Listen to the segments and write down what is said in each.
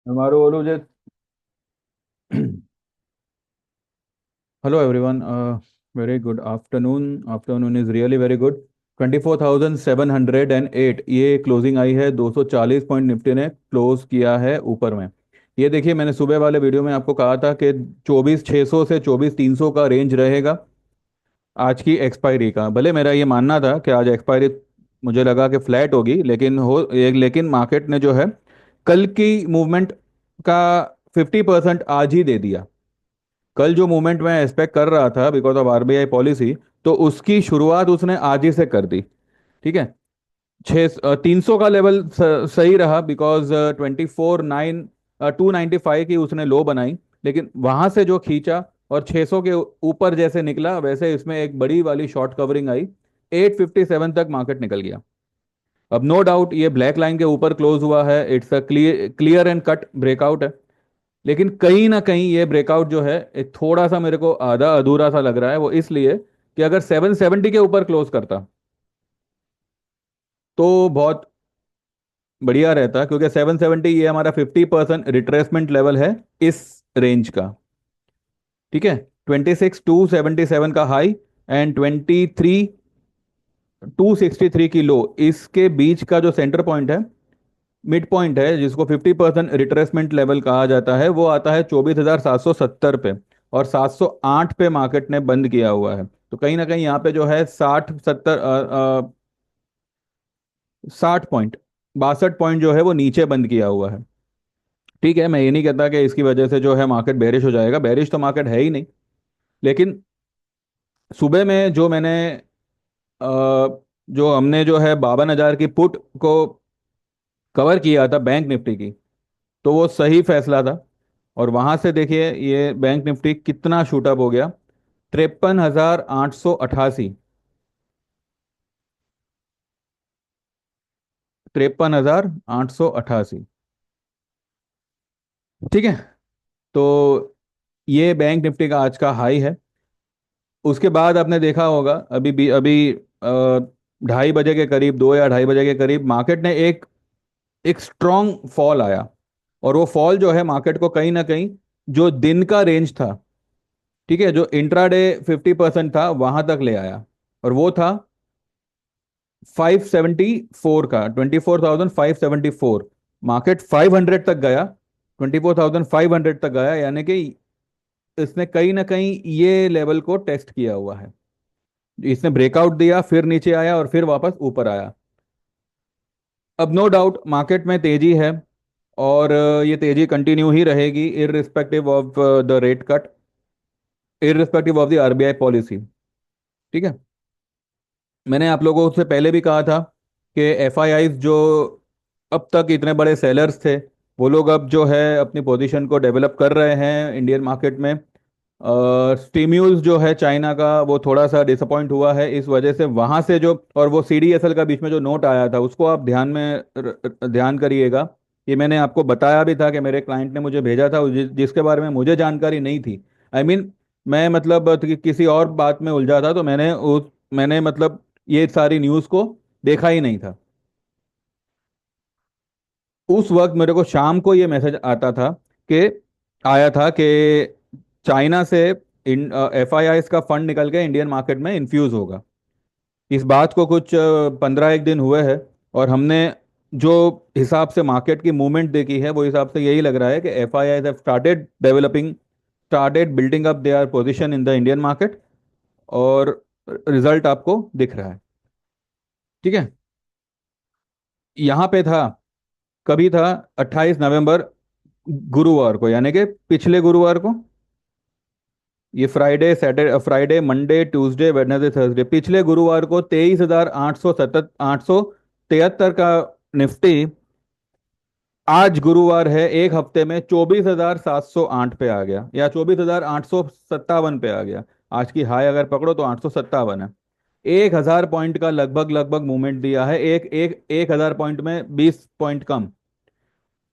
हमारो बोलो जे hello everyone, very good afternoon. Afternoon is really very good. 24,708 ये क्लोजिंग आई है। 240 पॉइंट निफ्टी ने क्लोज किया है ऊपर में। ये देखिए, मैंने सुबह वाले वीडियो में आपको कहा था कि 24,600 से 24,300 का रेंज रहेगा आज की एक्सपायरी का। भले मेरा ये मानना था कि आज एक्सपायरी मुझे लगा कि फ्लैट होगी, लेकिन मार्केट ने जो है कल की मूवमेंट का 50% आज ही दे दिया। कल जो मूवमेंट मैं एक्सपेक्ट कर रहा था बिकॉज ऑफ आरबीआई पॉलिसी, तो उसकी शुरुआत उसने आज ही से कर दी। ठीक है। 300 का लेवल सही रहा बिकॉज 295 की उसने लो बनाई। लेकिन वहां से जो खींचा और 600 के ऊपर जैसे निकला, वैसे इसमें एक बड़ी वाली शॉर्ट कवरिंग आई। 857 तक मार्केट निकल गया। अब नो डाउट ये ब्लैक लाइन के ऊपर क्लोज हुआ है। It's a clear and cut breakout है। लेकिन कहीं ना कहीं ये ब्रेकआउट जो है एक थोड़ा सा मेरे को आधा अधूरा सा लग रहा है। वो इसलिए कि अगर 770 के ऊपर क्लोज करता तो बहुत बढ़िया रहता, क्योंकि 770 ये हमारा 50% रिट्रेसमेंट लेवल है इस रेंज का। ठीक है। 26,277 का हाई एंड 23,263 की लो, इसके बीच का जो सेंटर पॉइंट है, मिड पॉइंट है, जिसको 50% रिट्रेसमेंट लेवल कहा जाता है, वो आता है 24,770 पे। और 708 पे मार्केट ने बंद किया हुआ है। तो कहीं ना कहीं यहाँ पे जो है 60 पॉइंट, 62 पॉइंट जो है वो नीचे बंद किया हुआ है। ठीक है, मैं ये नहीं कहता कि इसकी वजह से जो है मार्केट बेरिश हो जाएगा। बेरिश तो मार्केट है ही नहीं। लेकिन सुबह में जो मैंने अ, जो हमने जो है 52,000 की पुट को कवर किया था बैंक निफ्टी की, तो वो सही फैसला था। और वहां से देखिए ये बैंक निफ्टी कितना शूटअप हो गया। 53,888। 53,888। ठीक है। तो ये बैंक निफ्टी का आज का हाई है। उसके बाद आपने देखा होगा अभी 2:30 बजे के करीब, 2 या 2:30 बजे के करीब मार्केट ने एक एक स्ट्रॉन्ग फॉल आया। और वो फॉल जो है मार्केट को कहीं ना कहीं जो दिन का रेंज था, ठीक है, जो इंट्राडे 50% था, वहां तक ले आया। और वो था 574 का, 24,574। मार्केट 500 तक गया, 24,500 तक गया, यानी कि इसने कहीं ना कहीं ये लेवल को टेस्ट किया हुआ है। इसने ब्रेकआउट दिया, फिर नीचे आया और फिर वापस ऊपर आया। अब नो डाउट मार्केट में तेजी है। और ये तेजी कंटिन्यू ही रहेगी irrespective of the rate cut, irrespective of the RBI policy. ठीक है। मैंने आप लोगों से पहले भी कहा था कि एफआईआई जो अब तक इतने बड़े सेलर्स थे, वो लोग अब जो है अपनी पोजीशन को डेवलप कर रहे हैं इंडियन मार्केट में। स्टीम्यूल्स जो है चाइना का, वो थोड़ा सा डिसअपॉइंट हुआ है इस वजह से वहां से जो, और वो सीडीएसएल का बीच में जो नोट आया था उसको आप ध्यान करिएगा। ये मैंने आपको बताया भी था कि मेरे क्लाइंट ने मुझे भेजा था, जिसके बारे में मुझे जानकारी नहीं थी। मैं मतलब किसी और बात में उलझा था, तो मैंने मतलब ये सारी न्यूज़ को देखा ही नहीं था। उस वक्त मेरे को शाम को ये मैसेज आता था कि आया था कि चाइना से एफआईआई का फंड निकल के इंडियन मार्केट में इन्फ्यूज होगा। इस बात को कुछ 15 एक दिन हुए हैं। और हमने जो हिसाब से मार्केट की मूवमेंट देखी है, वो हिसाब से यही लग रहा है कि FII have started building up their position in the Indian market. और रिजल्ट आपको दिख रहा है। ठीक है। यहाँ पे था, कभी था 28 नवंबर, गुरुवार को, यानी कि पिछले गुरुवार को। ये Friday Monday Tuesday Wednesday Thursday, पिछले गुरुवार को 23,873 का निफ्टी, आज गुरुवार है, एक हफ्ते में 24,708 पे आ गया, या 24,857 पे आ गया। आज की हाई अगर पकड़ो तो 857 है। 1,000 पॉइंट का लगभग लगभग मूवमेंट दिया है। एक एक 1,000 पॉइंट में 20 पॉइंट कम।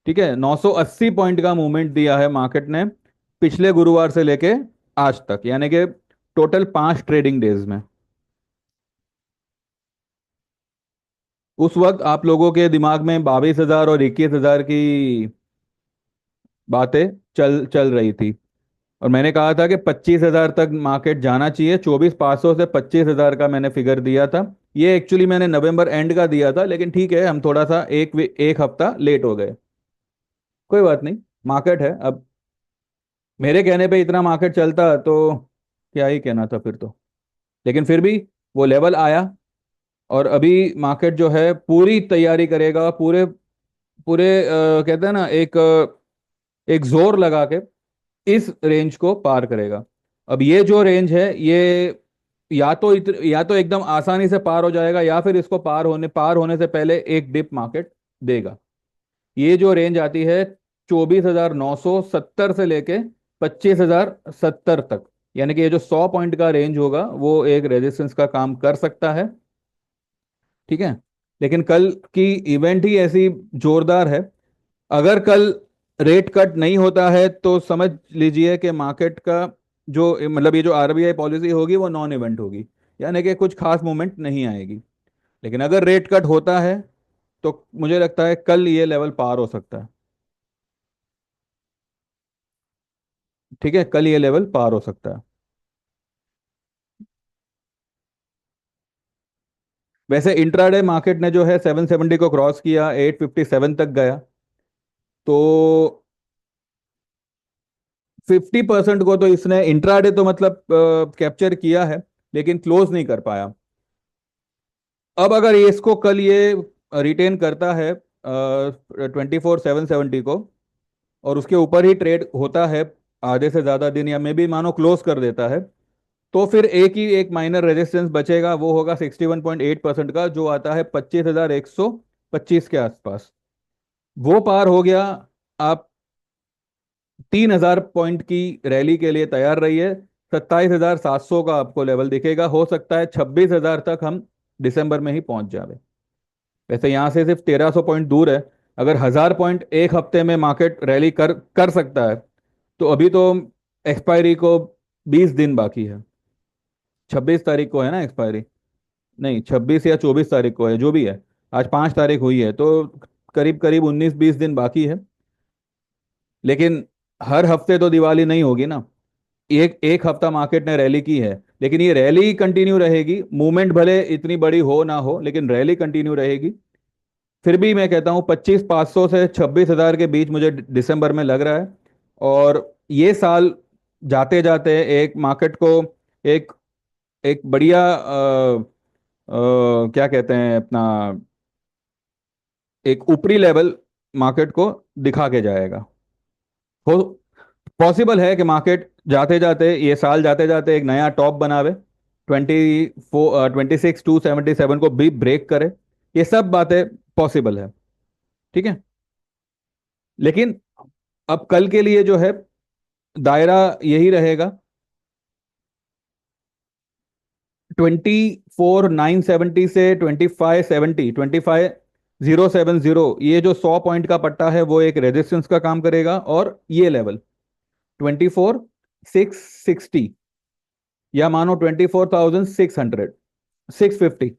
ठीक है, 980 पॉइंट का मूवमेंट दिया है मार्केट ने पिछले गुरुवार से लेके आज तक, यानी कि टोटल 5 ट्रेडिंग डेज में। उस वक्त आप लोगों के दिमाग में 22,000 और 21,000 की बातें चल चल रही थी। और मैंने कहा था कि 25,000 तक मार्केट जाना चाहिए, 24,500 से 25,000 का मैंने फिगर दिया था। ये एक्चुअली मैंने नवंबर एंड का दिया था, लेकिन ठीक है, हम थोड़ा सा एक हफ्ता लेट हो गए। कोई बात नहीं, मार्केट है अब। मेरे कहने पे इतना मार्केट चलता तो क्या ही कहना था फिर तो। लेकिन फिर भी वो लेवल आया। और अभी मार्केट जो है पूरी तैयारी करेगा, पूरे पूरे कहते हैं ना, एक जोर लगा के इस रेंज को पार करेगा। अब ये जो रेंज है, ये या तो एकदम आसानी से पार हो जाएगा, या फिर इसको पार होने से पहले एक डिप मार्केट देगा। ये जो रेंज आती है 24,970 से लेके 25,070 तक, यानी कि ये जो 100 पॉइंट का रेंज होगा वो एक रेजिस्टेंस का काम कर सकता है। ठीक है। लेकिन कल की इवेंट ही ऐसी जोरदार है। अगर कल रेट कट नहीं होता है तो समझ लीजिए कि मार्केट का जो मतलब ये जो आरबीआई पॉलिसी होगी वो नॉन इवेंट होगी, यानी कि कुछ खास मूवमेंट नहीं आएगी। लेकिन अगर रेट कट होता है तो मुझे लगता है कल ये लेवल पार हो सकता है। ठीक है, कल ये लेवल पार हो सकता है। वैसे इंट्राडे मार्केट ने जो है 770 को क्रॉस किया, 857 तक गया। तो 50% को तो इसने इंट्राडे तो मतलब कैप्चर किया है, लेकिन क्लोज नहीं कर पाया। अब अगर ये इसको कल ये रिटेन करता है 24,770 को, और उसके ऊपर ही ट्रेड होता है आधे से ज्यादा दिन, या मे भी मानो क्लोज कर देता है, तो फिर एक माइनर रेजिस्टेंस बचेगा, वो होगा 61.8% का, जो आता है 25,125 के आसपास। वो पार हो गया, आप 3,000 पॉइंट की रैली के लिए तैयार रहिए। 27,700 का आपको लेवल दिखेगा, हो सकता है 26,000 तक हम दिसंबर में ही पहुंच जाए। वैसे यहाँ से सिर्फ 1,300 पॉइंट दूर है। अगर 1,000 पॉइंट एक हफ्ते में मार्केट रैली कर कर सकता है, तो अभी तो एक्सपायरी को 20 दिन बाकी है। 26 तारीख को है ना एक्सपायरी? नहीं, 26 या 24 तारीख को है, जो भी है। आज 5 तारीख हुई है, तो करीब करीब 19-20 दिन बाकी है। लेकिन हर हफ्ते तो दिवाली नहीं होगी ना। एक एक हफ्ता मार्केट ने रैली की है, लेकिन ये रैली कंटिन्यू रहेगी। मूवमेंट भले इतनी बड़ी हो ना हो, लेकिन रैली कंटिन्यू रहेगी। फिर भी मैं कहता हूँ 25,500 से 26,000 के बीच मुझे दिसंबर में लग रहा है। और ये साल जाते जाते एक मार्केट को एक एक बढ़िया क्या कहते हैं अपना, एक ऊपरी लेवल मार्केट को दिखा के जाएगा। हो पॉसिबल है कि मार्केट जाते जाते, ये साल जाते जाते एक नया टॉप बनावे, 26,277 को भी ब्रेक करे। ये सब बातें पॉसिबल है। ठीक है। लेकिन अब कल के लिए जो है दायरा यही रहेगा, 24,970 से 25,070, ये जो 100 पॉइंट का पट्टा है वो एक रेजिस्टेंस का काम करेगा। और ये लेवल 24,660, या मानो 24,600,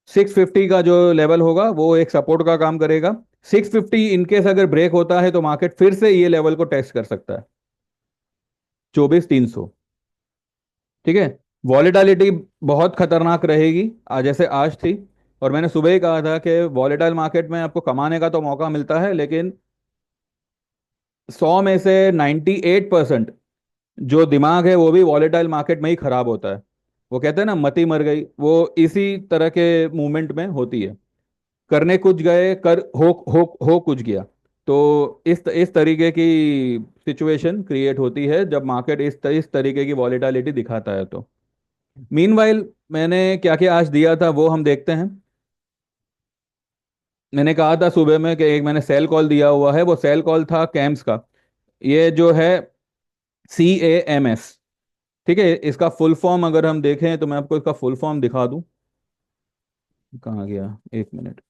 650 का जो लेवल होगा वो एक सपोर्ट का काम करेगा। 650 इनकेस अगर ब्रेक होता है तो मार्केट फिर से ये लेवल को टेस्ट कर सकता है, 24,300। ठीक है। वॉलेटिलिटी बहुत खतरनाक रहेगी आज, जैसे आज थी। और मैंने सुबह ही कहा था कि वॉलेटाइल मार्केट में आपको कमाने का तो मौका मिलता है, लेकिन 100 में से 98% जो दिमाग है वो भी वॉलेटाइल मार्केट में ही खराब होता है। वो कहते हैं ना, मती मर गई, वो इसी तरह के मूवमेंट में होती है। करने कुछ गए, कर हो कुछ गया। तो इस तरीके की सिचुएशन क्रिएट होती है जब मार्केट इस तरीके की वॉलेटिलिटी दिखाता है। तो मीनवाइल मैंने क्या क्या आज दिया था वो हम देखते हैं। मैंने कहा था सुबह में कि एक मैंने सेल कॉल दिया हुआ है, वो सेल कॉल था कैम्स का। ये जो है CAMS। ठीक है, इसका फुल फॉर्म अगर हम देखें तो मैं आपको इसका फुल फॉर्म दिखा दूं। कहाँ गया, एक minute.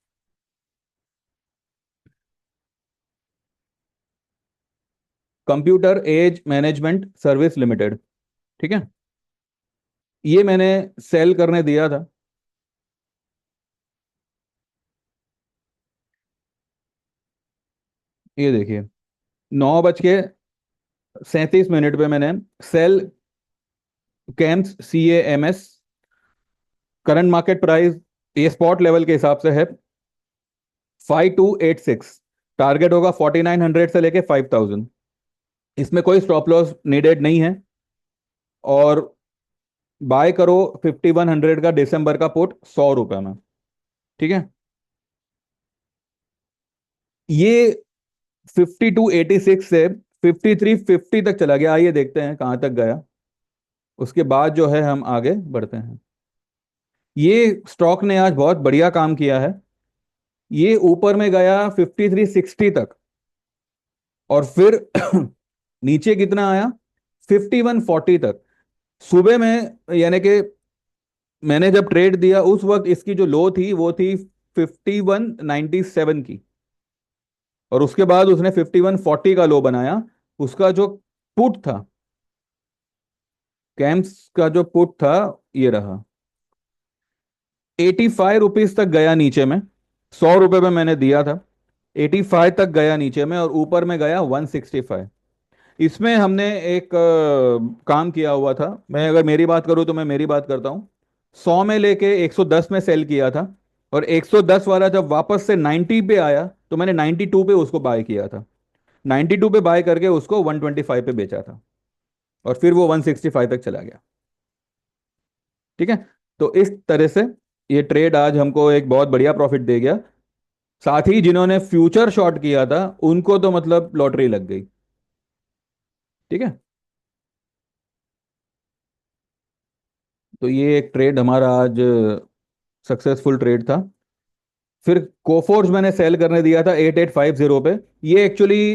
Computer age management service limited. ठीक है। ये मैंने सेल करने दिया था। ये देखिए, 9:37 पे मैंने sell CAMS CAMS, current market price ये स्पॉट लेवल के हिसाब से है 5286, टारगेट होगा 4900 से लेके 5000। इसमें कोई स्टॉप लॉस नीडेड नहीं है। और बाय करो 5100 का दिसंबर का पुट 100 रुपए में। ठीक है। ये 5286 से 5350 तक चला गया, आइए देखते हैं कहाँ तक गया। उसके बाद जो है हम आगे बढ़ते हैं। ये स्टॉक ने आज बहुत बढ़िया काम किया है। ये ऊपर में गया 5360 तक, और फिर नीचे कितना आया 5140 तक। सुबह में यानी कि मैंने जब ट्रेड दिया उस वक्त इसकी जो लो थी वो थी 5197 की, और उसके बाद उसने 5140 का लो बनाया। उसका जो पुट था, कैम्स का जो पुट था, ये रहा 85 रुपीज तक गया नीचे में। 100 रुपए में मैंने दिया था, 85 तक गया नीचे में, और ऊपर में गया 165। इसमें हमने एक काम किया हुआ था। मैं अगर मेरी बात करूं तो मैं मेरी बात करता हूं। 100 में लेके 110 में सेल किया था, और 110 वाला जब वापस से 90 पे आया तो मैंने 92 पे उसको बाय किया था। 92 पे बाय करके उसको 125 पे बेचा था, और फिर वो 165 तक चला गया। ठीक है। तो इस तरह से ये ट्रेड आज हमको एक बहुत बढ़िया प्रॉफिट दे गया। साथ ही जिन्होंने फ्यूचर शॉर्ट किया था उनको तो मतलब लॉटरी लग गई। ठीक है। तो ये एक ट्रेड हमारा आज सक्सेसफुल ट्रेड था। फिर कोफोर्स मैंने सेल करने दिया था 8850 पे। ये एक्चुअली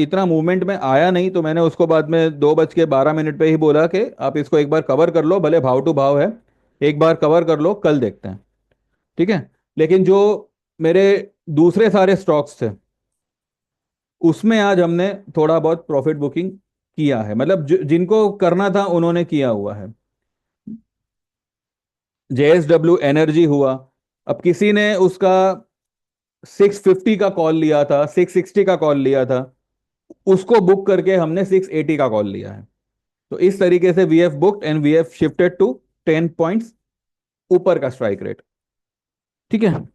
इतना मूवमेंट में आया नहीं, तो मैंने उसको बाद में 2:12 पे ही बोला कि आप इसको एक बार कवर कर लो, भले भाव टू भाव है, एक बार कवर कर लो, कल देखते हैं। ठीक है। लेकिन जो मेरे दूसरे सारे स्टॉक्स थे उसमें आज हमने थोड़ा बहुत प्रॉफिट बुकिंग किया है, मतलब जिनको करना था उन्होंने किया हुआ है। JSW एनर्जी हुआ। अब किसी ने उसका 650 का कॉल लिया था, 660 का कॉल लिया था, उसको बुक करके हमने 680 का कॉल लिया है। तो इस तरीके से we have booked and we have shifted to 10 points ऊपर का स्ट्राइक रेट। ठीक है।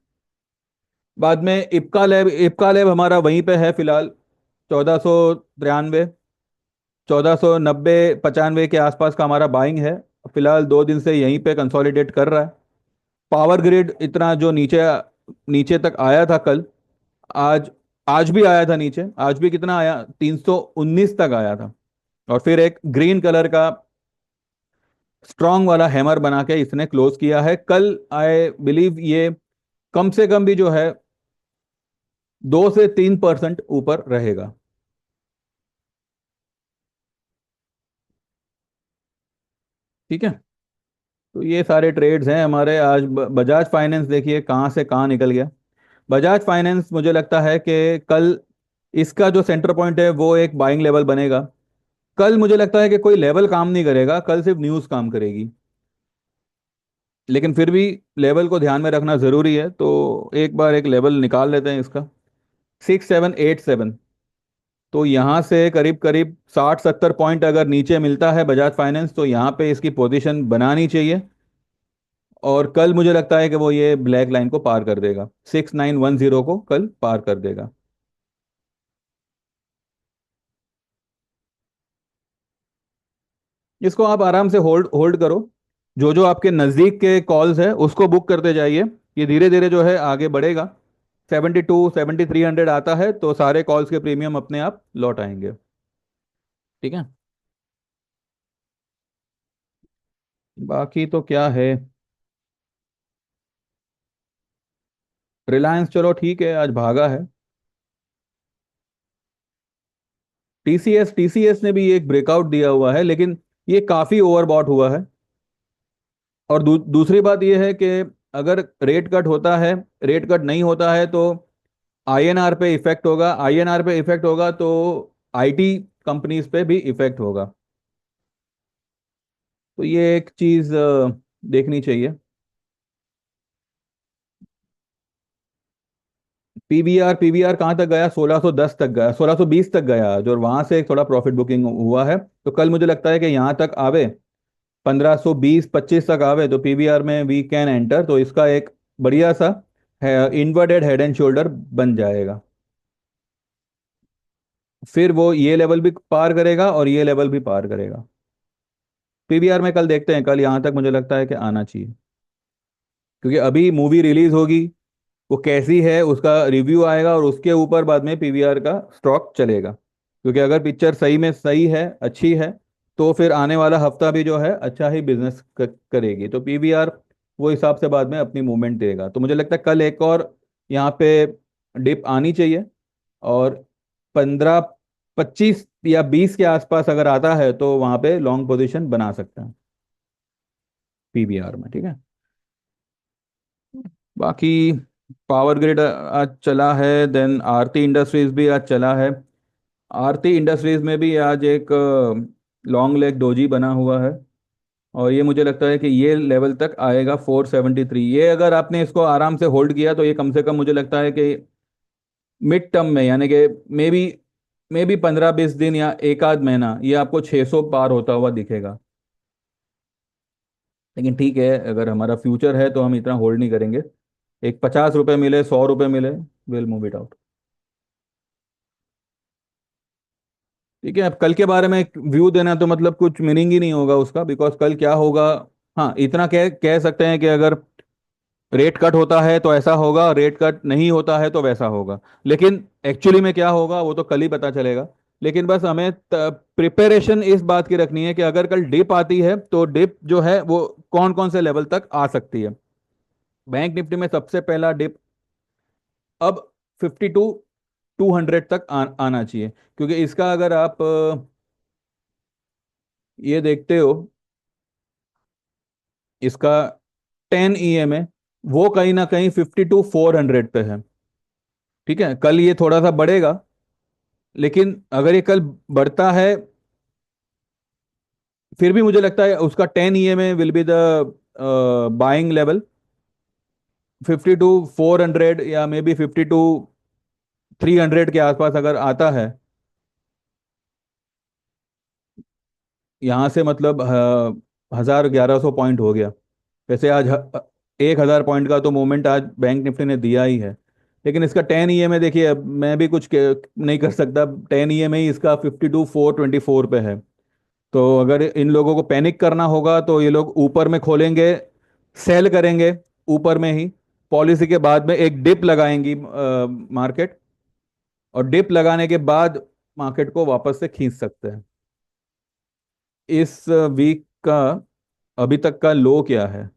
बाद में इप्का लैब हमारा वहीं पे है फिलहाल, 1493, 1490 95 के आसपास का हमारा बाइंग है। फिलहाल 2 दिन से यहीं पे कंसोलिडेट कर रहा है। पावर ग्रिड इतना जो नीचे नीचे तक आया था कल, आज आज भी आया था नीचे, आज भी कितना आया 319 तक आया था, और फिर एक ग्रीन कलर का स्ट्रांग वाला हैमर बना के इसने क्लोज किया है। कल आई बिलीव ये कम से कम भी जो है 2 से 3% ऊपर रहेगा। ठीक है। तो ये सारे ट्रेड्स हैं हमारे आज। बजाज फाइनेंस देखिए कहाँ से कहाँ निकल गया। बजाज फाइनेंस मुझे लगता है कि कल इसका जो सेंटर पॉइंट है वो एक बाइंग लेवल बनेगा। कल मुझे लगता है कि कोई लेवल काम नहीं करेगा, कल सिर्फ न्यूज़ काम करेगी। लेकिन फिर भी लेवल को ध्यान में रखना जरूरी है, तो एक बार एक लेवल निकाल लेते हैं इसका, 6787। तो यहाँ से करीब करीब 60-70 पॉइंट अगर नीचे मिलता है बजाज फाइनेंस तो यहाँ पे इसकी पोजीशन बनानी चाहिए। और कल मुझे लगता है कि वो ये ब्लैक लाइन को पार कर देगा, 6910 को कल पार कर देगा। इसको आप आराम से होल्ड होल्ड करो। जो आपके नज़दीक के कॉल्स है उसको बुक करते जाइए। ये धीरे धीरे जो है आगे बढ़ेगा। 72 7300 आता है तो सारे कॉल्स के प्रीमियम अपने आप लौट आएंगे। ठीक है। बाकी तो क्या है। रिलायंस चलो ठीक है, आज भागा है। टीसीएस ने भी एक ब्रेकआउट दिया हुआ है, लेकिन ये काफी ओवरबॉट हुआ है। और दूसरी बात ये है कि अगर रेट कट होता है, रेट कट नहीं होता है तो आईएनआर पे इफेक्ट होगा, आईएनआर पे इफेक्ट होगा तो आईटी कंपनीज पे भी इफेक्ट होगा। तो ये एक चीज देखनी चाहिए। पीवीआर कहाँ तक गया, 1610 तक गया, 1620 तक गया, जो वहां से थोड़ा प्रॉफिट बुकिंग हुआ है। तो कल मुझे लगता है कि यहाँ तक आवे, 1520-25 तक आवे तो पीवीआर में वी कैन एंटर, तो इसका एक बढ़िया सा है इन्वर्टेड हेड एंड शोल्डर बन जाएगा। फिर वो ये लेवल भी पार करेगा और ये लेवल भी पार करेगा। पीवीआर में कल देखते हैं, कल यहाँ तक मुझे लगता है कि आना चाहिए, क्योंकि अभी मूवी रिलीज होगी, वो कैसी है उसका रिव्यू आएगा और उसके ऊपर बाद में पीवीआर का स्टॉक चलेगा। क्योंकि अगर पिक्चर सही में सही है, अच्छी है, तो फिर आने वाला हफ्ता भी जो है अच्छा ही बिजनेस करेगी, तो पीवीआर वो हिसाब से बाद में अपनी मूवमेंट देगा। तो मुझे लगता है कल एक और यहाँ पे डिप आनी चाहिए, और 15-25 या 20 के आसपास अगर आता है तो वहां पे लॉन्ग पोजीशन बना सकते हैं पीवीआर में। ठीक है। बाकी पावर ग्रिड आज चला है, देन आरती इंडस्ट्रीज भी आज चला है। आरती इंडस्ट्रीज में भी आज एक लॉन्ग लेग डोजी बना हुआ है, और ये मुझे लगता है कि ये लेवल तक आएगा 473। ये अगर आपने इसको आराम से होल्ड किया तो ये कम से कम मुझे लगता है कि मिड टर्म में, यानी कि मे बी 15-20 दिन या एक आध महीना, ये आपको 600 पार होता हुआ दिखेगा। लेकिन ठीक है, अगर हमारा फ्यूचर है तो हम इतना होल्ड नहीं करेंगे। एक 50 रुपये मिले, 100 रुपये मिले, विल मूव इट आउट। ठीक है, अब कल के बारे में एक व्यू देना तो मतलब कुछ मीनिंग ही नहीं होगा उसका, बिकॉज कल क्या होगा। हाँ, इतना कह सकते हैं कि अगर रेट कट होता है तो ऐसा होगा, रेट कट नहीं होता है तो वैसा होगा। लेकिन एक्चुअली में क्या होगा वो तो कल ही पता चलेगा। लेकिन बस हमें प्रिपरेशन इस बात की रखनी है कि अगर कल डिप आती है तो डिप जो है वो कौन कौन से लेवल तक आ सकती है। बैंक निफ्टी में सबसे पहला डिप अब 52-200 तक आना चाहिए, क्योंकि इसका अगर आप ये देखते हो, इसका 10 EMA वो कहीं ना कहीं 52-400 पे है। ठीक है, कल ये थोड़ा सा बढ़ेगा, लेकिन अगर ये कल बढ़ता है, फिर भी मुझे लगता है उसका 10 EMA will be the buying level. 52-400 या मे बी 52-300 के आसपास अगर आता है यहाँ से, मतलब 1,000-1,100 पॉइंट हो गया। वैसे आज 1,000 पॉइंट का तो मूवमेंट आज बैंक निफ्टी ने दिया ही है। लेकिन इसका 10 EMA देखिए, अब मैं भी कुछ नहीं कर सकता। 10 EMA ही इसका 52-424 पे है। तो अगर इन लोगों को पैनिक करना होगा तो ये लोग ऊपर में खोलेंगे, सेल करेंगे ऊपर में ही, पॉलिसी के बाद में एक डिप लगाएंगी मार्केट, और डिप लगाने के बाद मार्केट को वापस से खींच सकते हैं। इस वीक का अभी तक का लो क्या है?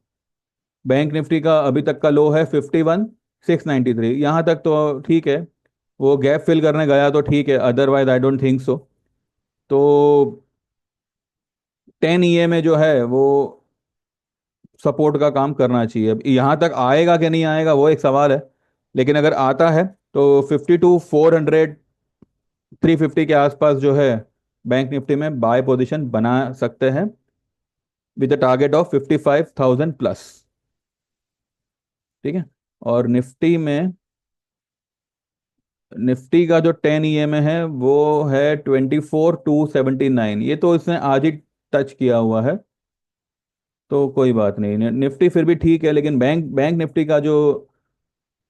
बैंक निफ्टी का अभी तक का लो है 51,693। यहाँ तक तो ठीक है, वो गैप फिल करने गया तो ठीक है, otherwise I don't think so. तो 10 EMA जो है वो सपोर्ट का काम करना चाहिए। अब यहाँ तक आएगा कि नहीं आएगा वो एक सवाल है, लेकिन अगर आता है तो 52-400, 350 के आसपास जो है बैंक निफ्टी में बाय पोजीशन बना सकते हैं, with the target of 55,000 plus. ठीक है। और निफ्टी का जो 10 EMA है वो है 24,279। ये तो इसने आज ही टच किया हुआ है, तो कोई बात नहीं। निफ्टी फिर भी ठीक है, लेकिन बैंक बैंक निफ्टी का जो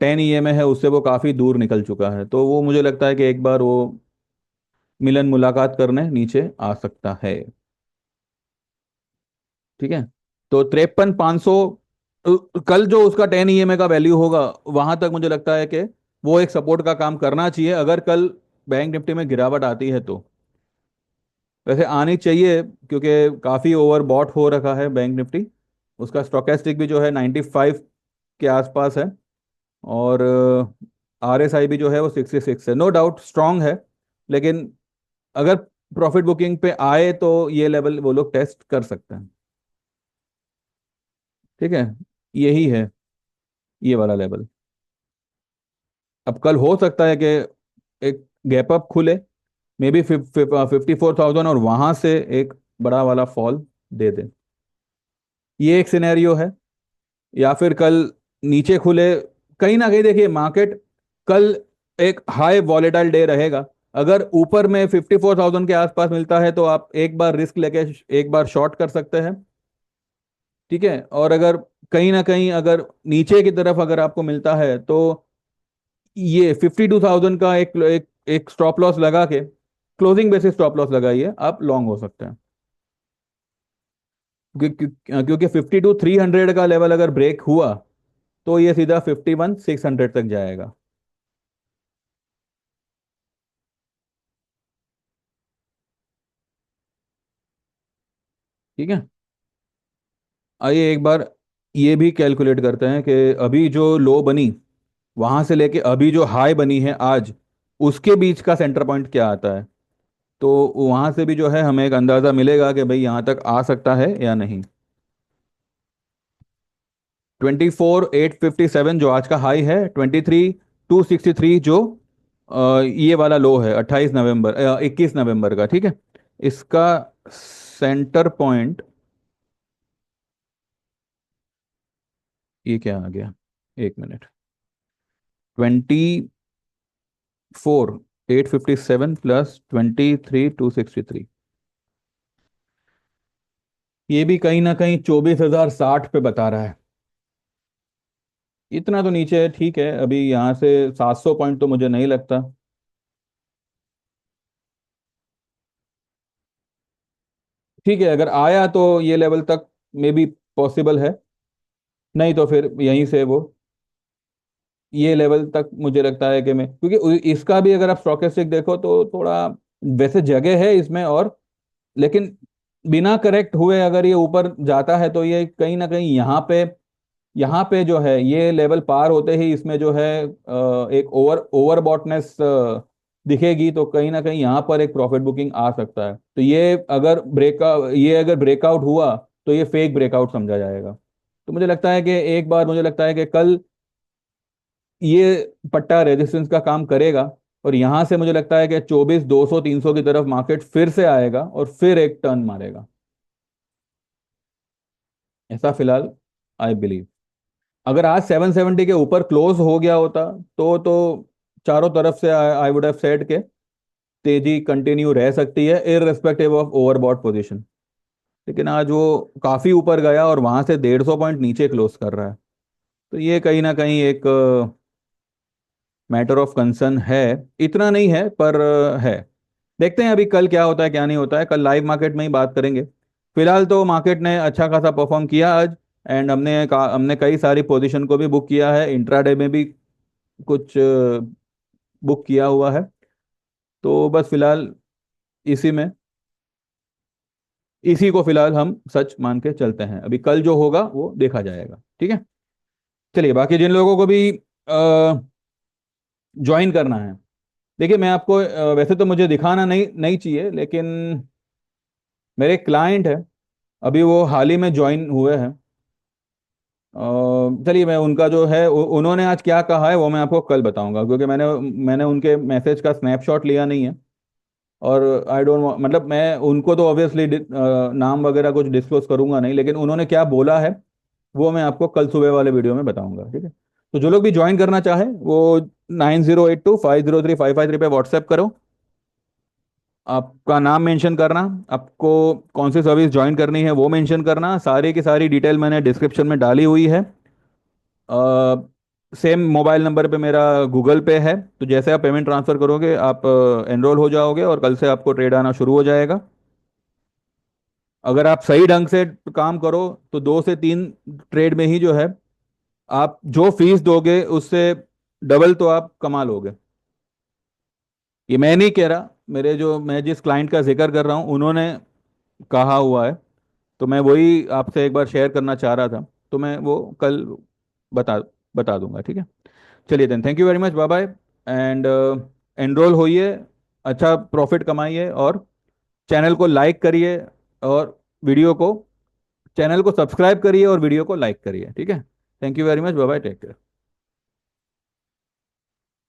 10 EMA है उससे वो काफ़ी दूर निकल चुका है, तो वो मुझे लगता है कि एक बार वो मिलन मुलाकात करने नीचे आ सकता है। ठीक है। तो 53,500 कल जो उसका 10 EMA का वैल्यू होगा, वहां तक मुझे लगता है कि वो एक सपोर्ट का काम करना चाहिए, अगर कल बैंक निफ्टी में गिरावट आती है तो। वैसे आनी चाहिए, क्योंकि काफ़ी ओवर बॉट हो रखा है बैंक निफ्टी। उसका स्टोकेस्टिक भी जो है 95 के आसपास है, और RSI भी जो है वो 66 है। नो डाउट स्ट्रांग है, लेकिन अगर प्रॉफिट बुकिंग पे आए तो ये लेवल वो लोग टेस्ट कर सकते हैं। ठीक है, यही है ये वाला लेवल। अब कल हो सकता है कि एक गैप अप खुले, मे बी 54,000, और वहां से एक बड़ा वाला फॉल दे दे। ये एक सिनेरियो है। या फिर कल नीचे खुले, कहीं ना कहीं देखिए मार्केट कल एक हाई वॉलेटाइल डे रहेगा। अगर ऊपर में 54,000 के आसपास मिलता है तो आप एक बार रिस्क लेके एक बार शॉर्ट कर सकते हैं। ठीक है, और अगर कहीं ना कहीं अगर नीचे की तरफ अगर आपको मिलता है तो ये 52,000 का एक स्टॉप लॉस लगा के, क्लोजिंग बेसिस स्टॉप लॉस लगाइए, आप लॉन्ग हो सकते हैं। क्योंकि 52,300 का लेवल अगर ब्रेक हुआ तो ये सीधा 51,600 तक जाएगा। ठीक है, आइए एक बार ये भी कैलकुलेट करते हैं कि अभी जो लो बनी वहां से लेके अभी जो हाई बनी है आज, उसके बीच का सेंटर पॉइंट क्या आता है। तो वहां से भी जो है हमें एक अंदाजा मिलेगा कि भाई यहाँ तक आ सकता है या नहीं। 24,857 जो आज का हाई है, 23,263 जो ये वाला लो है 28 नवंबर 21 नवंबर का। ठीक है, इसका सेंटर पॉइंट, ये क्या आ गया, एक मिनट, 24,857 प्लस 23,263, ये भी कहीं ना कहीं 24,060 पे बता रहा है। इतना तो नीचे है, ठीक है, अभी यहाँ से 700 पॉइंट तो मुझे नहीं लगता। ठीक है, अगर आया तो ये लेवल तक मे बी पॉसिबल है, नहीं तो फिर यहीं से वो ये लेवल तक मुझे लगता है कि मैं, क्योंकि इसका भी अगर आप स्टॉकेस्टिक देखो तो थोड़ा वैसे जगह है इसमें, और लेकिन बिना करेक्ट हुए अगर ये ऊपर जाता है तो ये कहीं ना कहीं यहाँ पे जो है ये लेवल पार होते ही इसमें जो है एक ओवरबॉटनेस दिखेगी, तो कहीं ना कहीं यहाँ पर एक प्रॉफिट बुकिंग आ सकता है। तो ये अगर ब्रेकआउट हुआ तो ये फेक ब्रेकआउट समझा जाएगा। तो मुझे लगता है कि एक बार मुझे लगता है कि कल ये पट्टा रेजिस्टेंस का काम करेगा, और यहां से मुझे लगता है कि 24,200 300 की तरफ मार्केट फिर से आएगा और फिर एक टर्न मारेगा, ऐसा फिलहाल आई बिलीव। अगर आज 770 के ऊपर क्लोज हो गया होता तो चारों तरफ से आई वुड हैव सेड के तेजी कंटिन्यू रह सकती है इररिस्पेक्टिव ऑफ ओवरबॉट पोजीशन। लेकिन आज वो काफी ऊपर गया और वहां से 150 पॉइंट नीचे क्लोज कर रहा है। तो ये कहीं ना कहीं एक मैटर ऑफ कंसर्न है। इतना नहीं है पर है। देखते हैं अभी कल क्या होता है क्या नहीं होता है, कल लाइव मार्केट में ही बात करेंगे। फिलहाल तो मार्केट ने अच्छा खासा परफॉर्म किया आज, एंड हमने कई सारी पोजीशन को भी बुक किया है, इंट्राडे में भी कुछ बुक किया हुआ है। तो बस फिलहाल इसी में इसी को फिलहाल हम सच मान के चलते हैं, अभी कल जो होगा वो देखा जाएगा। ठीक है, चलिए बाकी जिन लोगों को भी ज्वाइन करना है, देखिए मैं आपको वैसे तो मुझे दिखाना नहीं चाहिए, लेकिन मेरे क्लाइंट है, अभी वो हाल ही में ज्वाइन हुए हैं। चलिए मैं उनका जो है उन्होंने आज क्या कहा है वो मैं आपको कल बताऊंगा, क्योंकि मैंने उनके मैसेज का स्नैपशॉट लिया नहीं है। और आई डोंट मतलब मैं उनको तो ऑब्वियसली नाम वगैरह कुछ डिस्क्लोज करूंगा नहीं, लेकिन उन्होंने क्या बोला है वो मैं आपको कल सुबह वाले वीडियो में बताऊंगा। ठीक है, तो जो लोग भी ज्वाइन करना चाहे वो 9082503553 पे व्हाट्सएप करो, आपका नाम मेंशन करना, आपको कौन सी सर्विस ज्वाइन करनी है वो मेंशन करना, सारी की सारी डिटेल मैंने डिस्क्रिप्शन में डाली हुई है। सेम मोबाइल नंबर पे मेरा गूगल पे है, तो जैसे आप पेमेंट ट्रांसफ़र करोगे आप एनरोल हो जाओगे और कल से आपको ट्रेड आना शुरू हो जाएगा। अगर आप सही ढंग से काम करो तो 2 से 3 ट्रेड में ही जो है आप जो फीस दोगे उससे डबल तो आप कमा लोगे। ये मैं नहीं कह रहा, मैं जिस क्लाइंट का जिक्र कर रहा हूँ उन्होंने कहा हुआ है, तो मैं वही आपसे एक बार शेयर करना चाह रहा था। तो मैं वो कल बता बता दूंगा। ठीक है, चलिए then, thank you very much, bye bye. And enroll होइए, अच्छा प्रॉफिट कमाइए, और चैनल को लाइक करिए, और वीडियो को चैनल को सब्सक्राइब करिए और वीडियो को लाइक करिए। ठीक है, thank you very much, bye bye, take care.